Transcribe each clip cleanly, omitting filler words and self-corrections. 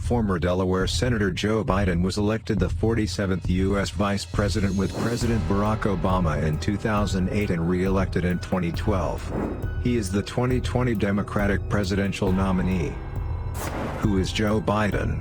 Former Delaware Senator Joe Biden was elected the 47th U.S. Vice President with President Barack Obama in 2008 and re-elected in 2012. He is the 2020 Democratic presidential nominee. Who is Joe Biden?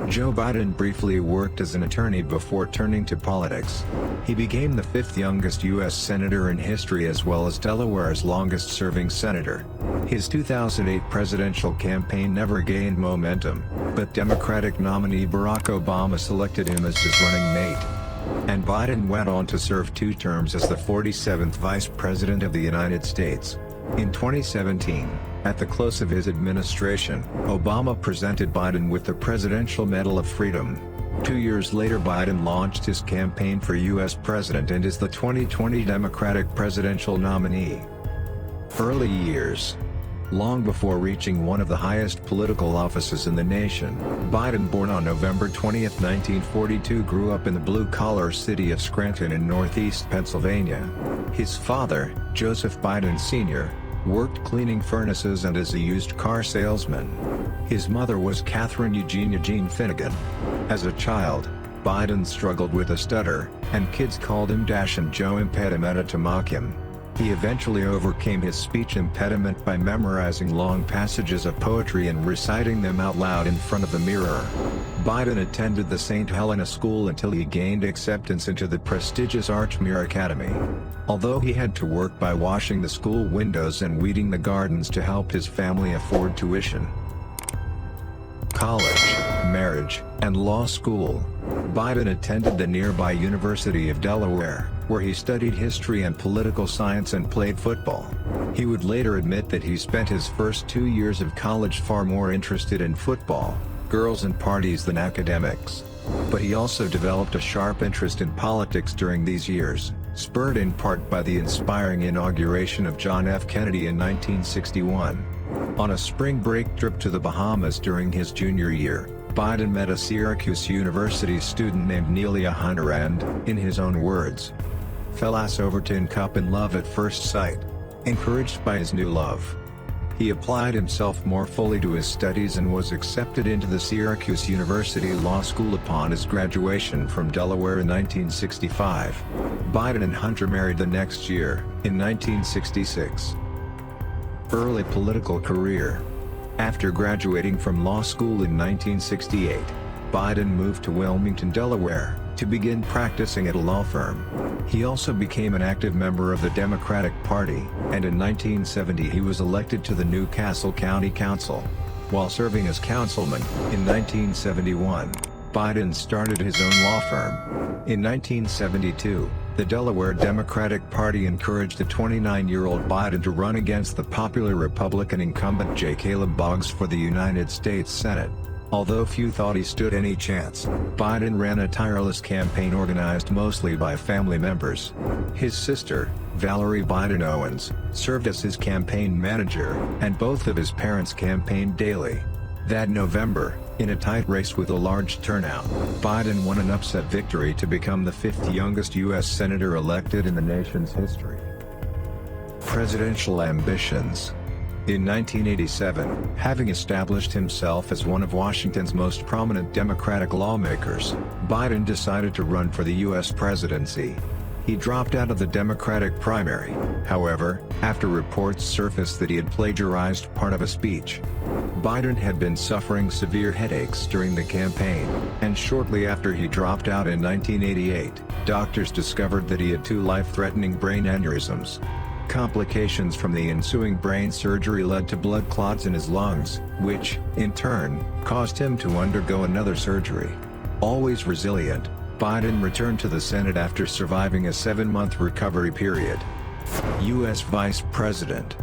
Joe Biden briefly worked as an attorney before turning to politics. He became the fifth youngest U.S. senator in history as well as Delaware's longest-serving senator. His 2008 presidential campaign never gained momentum, but Democratic nominee Barack Obama selected him as his running mate. And Biden went on to serve 2 terms as the 47th Vice President of the United States. In 2017, at the close of his administration, Obama presented Biden with the Presidential Medal of Freedom. 2 years later, Biden launched his campaign for U.S. President and is the 2020 Democratic presidential nominee. Early years. Long before reaching one of the highest political offices in the nation, Biden, born on November 20, 1942, grew up in the blue-collar city of Scranton in northeast Pennsylvania. His father, Joseph Biden Sr., worked cleaning furnaces and as a used car salesman. His mother was Catherine Eugene Finnegan. As a child, Biden struggled with a stutter, and kids called him Dash and Joe Impedimenta to mock him. He eventually overcame his speech impediment by memorizing long passages of poetry and reciting them out loud in front of the mirror. Biden attended the St. Helena School until he gained acceptance into the prestigious Archmere Academy. Although he had to work by washing the school windows and weeding the gardens to help his family afford tuition. College, marriage, and law school. Biden attended the nearby University of Delaware, where he studied history and political science and played football. He would later admit that he spent his first 2 years of college far more interested in football, girls and parties than academics. But he also developed a sharp interest in politics during these years, spurred in part by the inspiring inauguration of John F. Kennedy in 1961. On a spring break trip to the Bahamas during his junior year, Biden met a Syracuse University student named Nelia Hunter and, in his own words, fell ass over tin cup in love at first sight. Encouraged by his new love, he applied himself more fully to his studies and was accepted into the Syracuse University Law School upon his graduation from Delaware in 1965. Biden and Hunter married the next year, in 1966. Early political career. After graduating from law school in 1968, Biden moved to Wilmington, Delaware, to begin practicing at a law firm. He also became an active member of the Democratic Party, and in 1970 he was elected to the New Castle County Council. While serving as councilman, in 1971, Biden started his own law firm. In 1972, the Delaware Democratic Party encouraged the 29-year-old Biden to run against the popular Republican incumbent J. Caleb Boggs for the United States Senate. Although few thought he stood any chance, Biden ran a tireless campaign organized mostly by family members. His sister, Valerie Biden Owens, served as his campaign manager, and both of his parents campaigned daily. That November, in a tight race with a large turnout, Biden won an upset victory to become the 5th youngest U.S. senator elected in the nation's history. Presidential ambitions. In 1987, having established himself as one of Washington's most prominent Democratic lawmakers, Biden decided to run for the U.S. presidency. He dropped out of the Democratic primary, however, after reports surfaced that he had plagiarized part of a speech. Biden had been suffering severe headaches during the campaign, and shortly after he dropped out in 1988, doctors discovered that he had 2 life-threatening brain aneurysms. Complications from the ensuing brain surgery led to blood clots in his lungs, which, in turn, caused him to undergo another surgery. Always resilient, Biden returned to the Senate after surviving a 7-month recovery period. U.S. Vice President.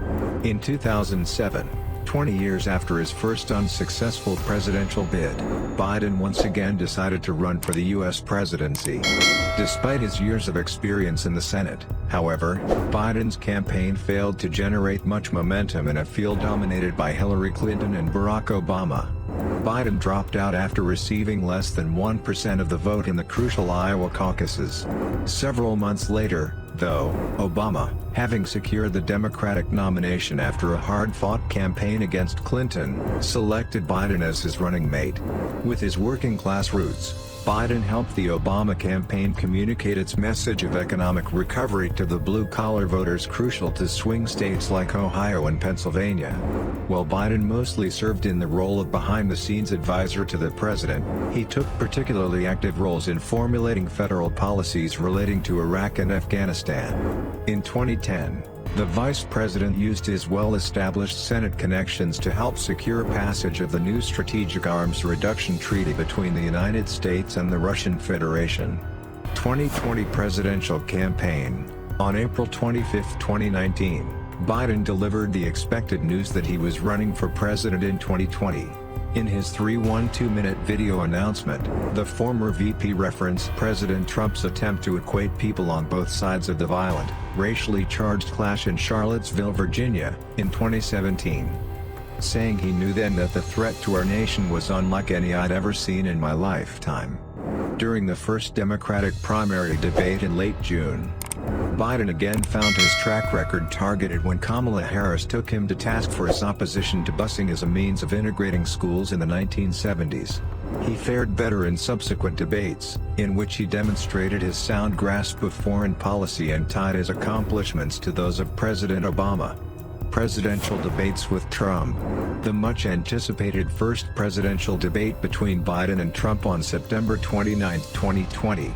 In 2007, 20 years after his first unsuccessful presidential bid, Biden once again decided to run for the U.S. presidency. Despite his years of experience in the Senate, however, Biden's campaign failed to generate much momentum in a field dominated by Hillary Clinton and Barack Obama. Biden dropped out after receiving less than 1% of the vote in the crucial Iowa caucuses. Several months later, though, Obama, having secured the Democratic nomination after a hard-fought campaign against Clinton, selected Biden as his running mate. With his working-class roots, Biden helped the Obama campaign communicate its message of economic recovery to the blue-collar voters crucial to swing states like Ohio and Pennsylvania. While Biden mostly served in the role of behind-the-scenes advisor to the president, he took particularly active roles in formulating federal policies relating to Iraq and Afghanistan. In 2010, the vice president used his well-established Senate connections to help secure passage of the new Strategic Arms Reduction Treaty between the United States and the Russian Federation. 2020 Presidential Campaign. On April 25, 2019, Biden delivered the expected news that he was running for president in 2020. In his 3-1-2-minute video announcement, the former VP referenced President Trump's attempt to equate people on both sides of the violent, racially charged clash in Charlottesville, Virginia, in 2017. Saying he knew then that the threat to our nation was unlike any I'd ever seen in my lifetime. During the first Democratic primary debate in late June, Biden again found his track record targeted when Kamala Harris took him to task for his opposition to busing as a means of integrating schools in the 1970s. He fared better in subsequent debates, in which he demonstrated his sound grasp of foreign policy and tied his accomplishments to those of President Obama. Presidential debates with Trump. The much-anticipated first presidential debate between Biden and Trump on September 29, 2020.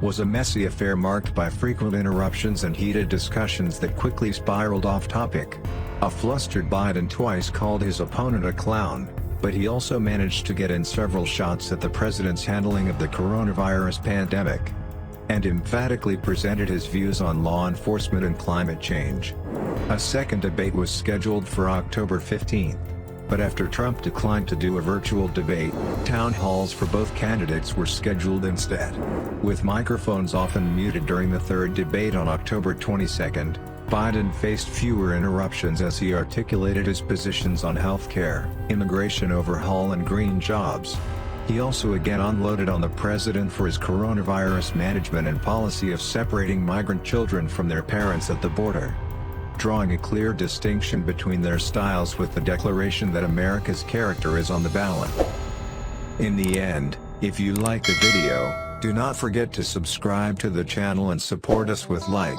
Was a messy affair marked by frequent interruptions and heated discussions that quickly spiraled off topic. A flustered Biden twice called his opponent a clown, but he also managed to get in several shots at the president's handling of the coronavirus pandemic, and emphatically presented his views on law enforcement and climate change. A second debate was scheduled for October 15. But after Trump declined to do a virtual debate, town halls for both candidates were scheduled instead. With microphones often muted during the third debate on October 22, Biden faced fewer interruptions as he articulated his positions on health care, immigration overhaul and green jobs. He also again unloaded on the president for his coronavirus management and policy of separating migrant children from their parents at the border, drawing a clear distinction between their styles with the declaration that America's character is on the ballot. In the end, if you like the video, do not forget to subscribe to the channel and support us with like.